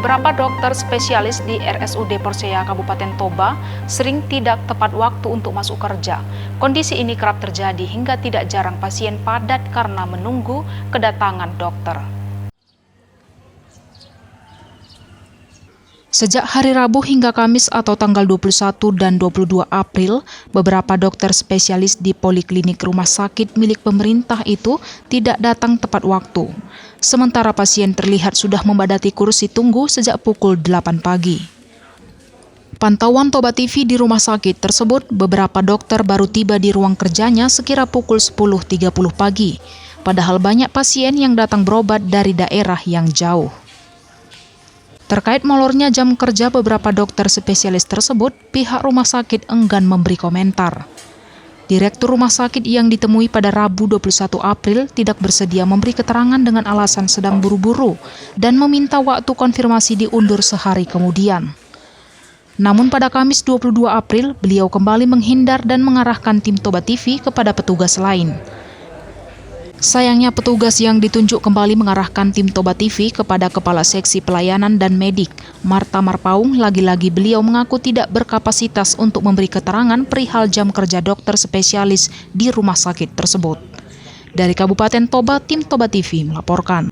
beberapa dokter spesialis di RSUD Persea Kabupaten Toba sering tidak tepat waktu untuk masuk kerja. Kondisi ini kerap terjadi hingga tidak jarang pasien padat karena menunggu kedatangan dokter. Sejak hari Rabu hingga Kamis atau tanggal 21 dan 22 April, beberapa dokter spesialis di poliklinik rumah sakit milik pemerintah itu tidak datang tepat waktu. Sementara pasien terlihat sudah membadati kursi tunggu sejak pukul 8 pagi. Pantauan Toba TV di rumah sakit tersebut, beberapa dokter baru tiba di ruang kerjanya sekira pukul 10.30 pagi. Padahal banyak pasien yang datang berobat dari daerah yang jauh. Terkait molornya jam kerja beberapa dokter spesialis tersebut, pihak rumah sakit enggan memberi komentar. Direktur rumah sakit yang ditemui pada Rabu 21 April tidak bersedia memberi keterangan dengan alasan sedang buru-buru dan meminta waktu konfirmasi diundur sehari kemudian. Namun pada Kamis 22 April, beliau kembali menghindar dan mengarahkan tim Toba TV kepada petugas lain. Sayangnya petugas yang ditunjuk kembali mengarahkan tim Toba TV kepada Kepala Seksi Pelayanan dan Medik, Marta Marpaung. Lagi-lagi beliau mengaku tidak berkapasitas untuk memberi keterangan perihal jam kerja dokter spesialis di rumah sakit tersebut. Dari Kabupaten Toba, tim Toba TV melaporkan.